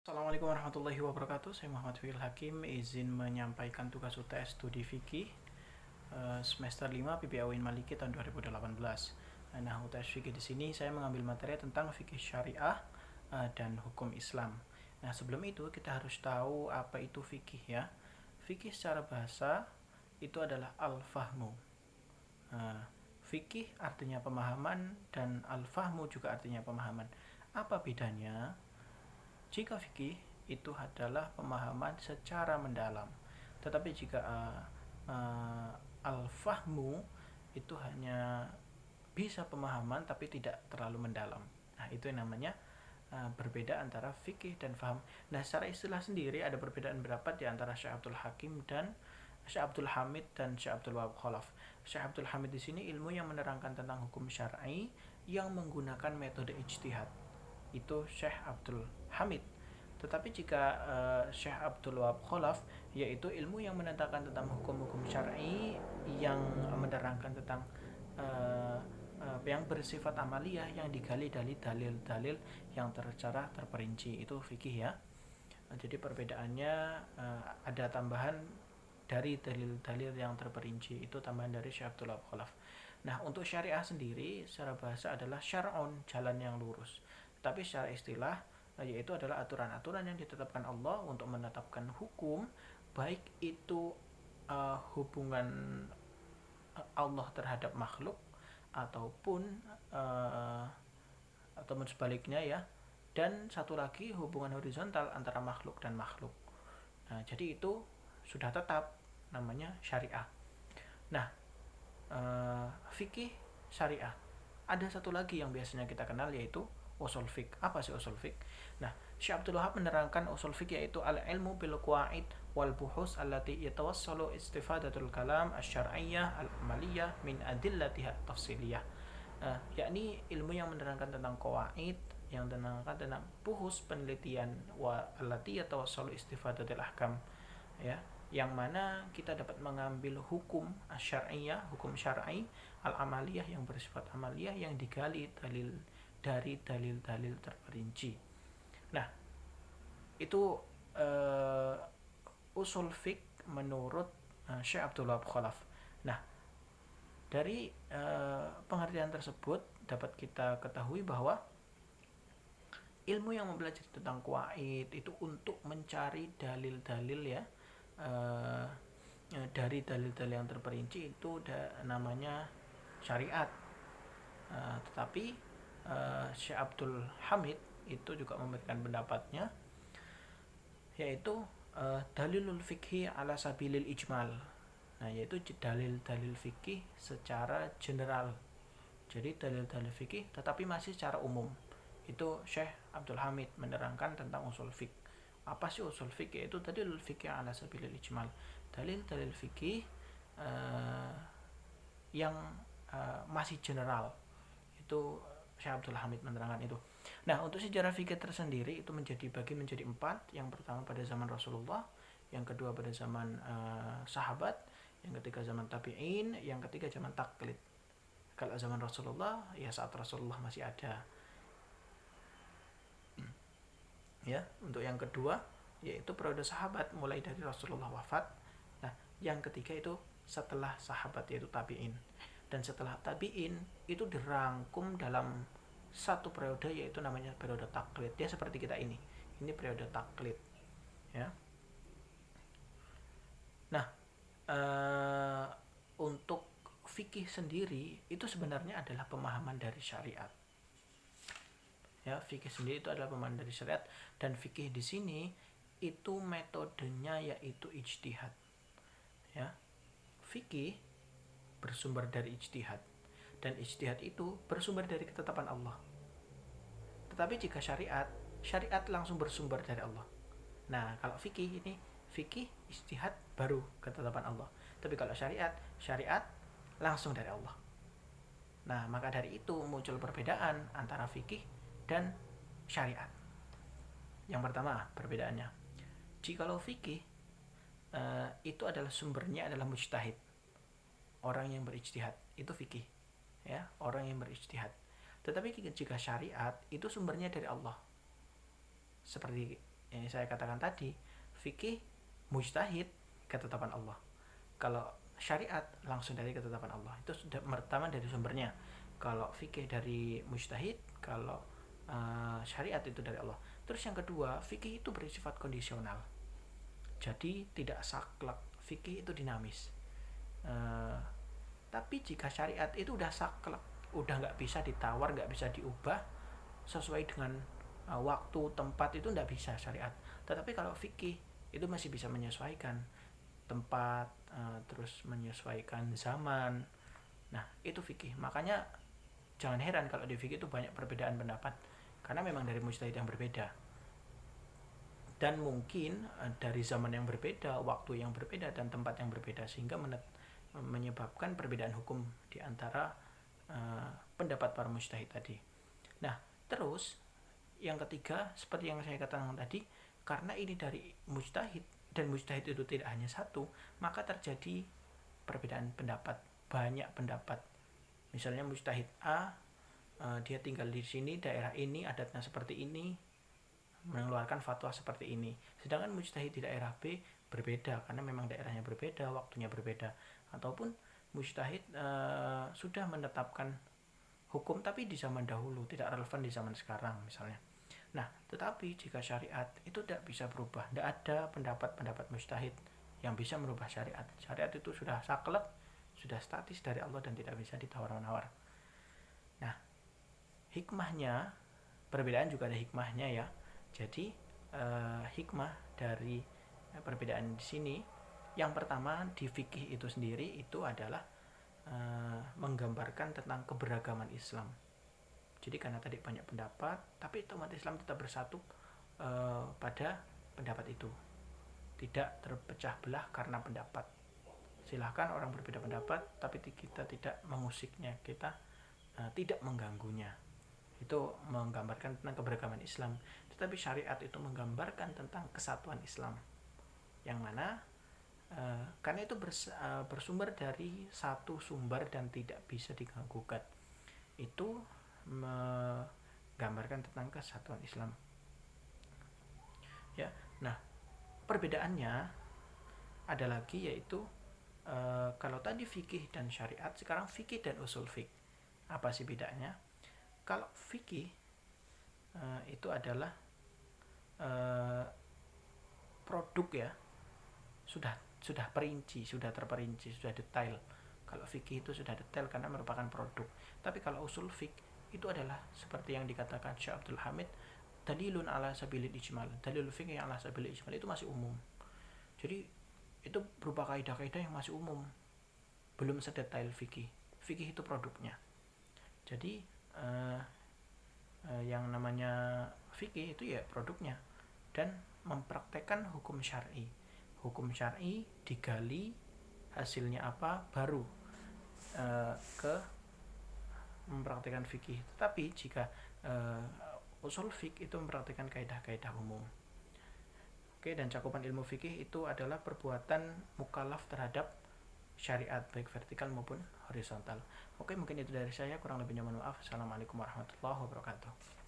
Assalamualaikum warahmatullahi wabarakatuh. Saya Muhammad Fikil Hakim, izin menyampaikan tugas UTS studi fikih semester 5 PPA UIN Maliki tahun 2018. Nah, UTS fikih di sini saya mengambil materi tentang fikih syariah dan hukum Islam. Nah, sebelum itu kita harus tahu apa itu fikih ya. Fikih secara bahasa itu adalah al-fahmu. Nah, fikih artinya pemahaman dan al-fahmu juga artinya pemahaman. Apa bedanya? Jika fikih itu adalah pemahaman secara mendalam, tetapi jika al-fahmu itu hanya bisa pemahaman tapi tidak terlalu mendalam. Nah, itu yang namanya berbeda antara fikih dan faham. Nah, secara istilah sendiri ada perbedaan pendapat di antara Syekh Abdul Hakim dan Syekh Abdul Hamid dan Syekh Abdul Wahab Khalaf. Syekh Abdul Hamid di sini ilmu yang menerangkan tentang hukum syar'i yang menggunakan metode ijtihad. Itu Syekh Abdul Hamid. Tetapi jika Syekh Abdul Wahab Khalaf, yaitu ilmu yang menetapkan tentang hukum-hukum syar'i yang menerangkan tentang yang bersifat amaliyah yang digali dari dalil-dalil yang secara terperinci, itu fikih ya. Jadi perbedaannya ada tambahan dari dalil-dalil yang terperinci, itu tambahan dari Syekh Abdul Wahab Khalaf. Nah, untuk syariah sendiri secara bahasa adalah syar'un, jalan yang lurus. Tapi secara istilah yaitu adalah aturan-aturan yang ditetapkan Allah untuk menetapkan hukum, baik itu hubungan Allah terhadap makhluk ataupun uh, ataupun sebaliknya ya. Dan satu lagi hubungan horizontal antara makhluk dan makhluk. Nah, jadi itu sudah tetap namanya syariah. Nah, fikih syariah. Ada satu lagi yang biasanya kita kenal yaitu usul fiqh. Apa sih usul fiqh? Nah, Syekh Abdul Wahab menerangkan usul fiqh yaitu al-ilmu bil qawaid wal buhus allati yatawassalu istifadatul kalam asy-syar'iyyah al-amaliyah min adillatiha tafsiliyah. Yakni ilmu yang menerangkan tentang qawaid, yang menerangkan tentang buhus penelitian wa allati yatawassalu istifadatul ahkam ya, yang mana kita dapat mengambil hukum syar'iyah, hukum syar'i, al-amaliyah yang bersifat amaliyah yang digali dari dalil-dalil terperinci. Nah, itu uh, usul fiqh menurut Syekh Abdul Wahab Khalaf. Nah, dari pengertian tersebut dapat kita ketahui bahwa ilmu yang mempelajari tentang kuaid itu untuk mencari dalil-dalil ya, uh, dari dalil-dalil yang terperinci itu namanya syariat. Tetapi Syekh Abdul Hamid itu juga memberikan pendapatnya yaitu dalilul fikhi ala sabilil ijmal. Nah, yaitu dalil-dalil fikih secara general. Jadi dalil-dalil fikih tetapi masih secara umum. Itu Syekh Abdul Hamid menerangkan tentang usul fikih. Apa sih usul fikih? Yaitu dalilul fikih ala sabilil ijmal. Dalil-dalil fikih yang masih general. Itu Syekh Abdul Hamid menerangkan itu. Nah, untuk sejarah fikih tersendiri itu bagi menjadi 4. Yang pertama pada zaman Rasulullah, yang kedua pada zaman sahabat, yang ketiga zaman tabi'in, yang ketiga zaman taklid. Kalau zaman Rasulullah ya saat Rasulullah masih ada. Ya, untuk yang kedua yaitu periode sahabat mulai dari Rasulullah wafat. Nah, yang ketiga itu setelah sahabat yaitu tabi'in. Dan setelah tabi'in itu dirangkum dalam satu periode yaitu namanya periode taklid. Dia seperti kita ini. Ini periode taklid. Ya. Nah, untuk fikih sendiri itu sebenarnya adalah pemahaman dari syariat. Ya, fikih sendiri itu adalah pemahaman dari syariat, dan fikih di sini itu metodenya yaitu ijtihad. Ya. Fikih bersumber dari ijtihad, dan ijtihad itu bersumber dari ketetapan Allah. Tetapi jika syariat, syariat langsung bersumber dari Allah. Nah, kalau fikih ini fikih ijtihad baru ketetapan Allah. Tapi kalau syariat, syariat langsung dari Allah. Nah, maka dari itu muncul perbedaan antara fikih dan syariat. Yang pertama, perbedaannya. Jikalau fikih itu adalah sumbernya adalah mujtahid. Orang yang berijtihad, itu fikih. Ya, orang yang berijtihad. Tetapi jika syariat itu sumbernya dari Allah. Seperti yang saya katakan tadi, fikih mujtahid ketetapan Allah. Kalau syariat langsung dari ketetapan Allah. Itu sudah pertama dari sumbernya. Kalau fikih dari mujtahid, kalau syariat itu dari Allah. Terus yang kedua, fikih itu bersifat kondisional. Jadi tidak saklek. Fikih itu dinamis. Uh, tapi jika syariat itu udah saklek, udah nggak bisa ditawar, nggak bisa diubah sesuai dengan waktu, tempat, itu nggak bisa syariat. Tetapi kalau fikih itu masih bisa menyesuaikan tempat, terus menyesuaikan zaman. Nah, itu fikih. Makanya jangan heran kalau di fikih itu banyak perbedaan pendapat, karena memang dari mujtahid yang berbeda. Dan mungkin dari zaman yang berbeda, waktu yang berbeda, dan tempat yang berbeda, sehingga menyebabkan perbedaan hukum di antara pendapat para mujtahid tadi. Nah, terus yang ketiga, seperti yang saya katakan tadi, karena ini dari mujtahid, dan mujtahid itu tidak hanya satu, maka terjadi perbedaan pendapat, banyak pendapat. Misalnya mujtahid A, dia tinggal di sini, daerah ini, adatnya seperti ini, mengeluarkan fatwa seperti ini. Sedangkan mujtahid di daerah B berbeda, karena memang daerahnya berbeda, waktunya berbeda. Ataupun mujtahid sudah menetapkan hukum tapi di zaman dahulu, tidak relevan di zaman sekarang misalnya. Nah, tetapi jika syariat itu tidak bisa berubah, tidak ada pendapat-pendapat mujtahid yang bisa merubah syariat. Syariat itu sudah saklek, sudah statis dari Allah dan tidak bisa ditawar-menawar. Nah, hikmahnya, perbedaan juga ada hikmahnya ya. Jadi hikmah dari perbedaan di sini, yang pertama di fikih itu sendiri itu adalah menggambarkan tentang keberagaman Islam. Jadi karena tadi banyak pendapat, tapi umat Islam tetap bersatu pada pendapat itu, tidak terpecah belah karena pendapat. Silahkan orang berbeda pendapat, tapi kita tidak mengusiknya, kita tidak mengganggunya. Itu menggambarkan tentang keberagaman Islam. Tetapi syariat itu menggambarkan tentang kesatuan Islam, yang mana karena itu bersumber dari satu sumber dan tidak bisa diganggu-gugat. Itu menggambarkan tentang kesatuan Islam. Ya, nah perbedaannya ada lagi, yaitu kalau tadi fikih dan syariat, sekarang fikih dan usul fikih. Apa sih bedanya? Kalau fikih itu adalah produk ya, sudah perinci, sudah terperinci, sudah detail. Kalau fikih itu sudah detail karena merupakan produk. Tapi kalau usul fikih itu adalah seperti yang dikatakan Syekh Abdul Hamid, dalilun ala sabilil ijmal. Dalil fikih yang ala sabilil ijmal itu masih umum. Jadi itu berupa kaidah-kaidah yang masih umum, belum sedetail fikih. Fikih itu produknya. Jadi yang namanya fikih itu ya produknya, dan mempraktekkan hukum syar'i. Hukum syar'i digali, hasilnya apa, baru ke mempraktikkan fikih. Tetapi jika usul fikih itu mempraktikkan kaidah-kaidah umum. Oke, dan cakupan ilmu fikih itu adalah perbuatan mukallaf terhadap syariat, baik vertikal maupun horizontal. Oke, mungkin itu dari saya, kurang lebihnya mohon maaf. Assalamualaikum warahmatullahi wabarakatuh.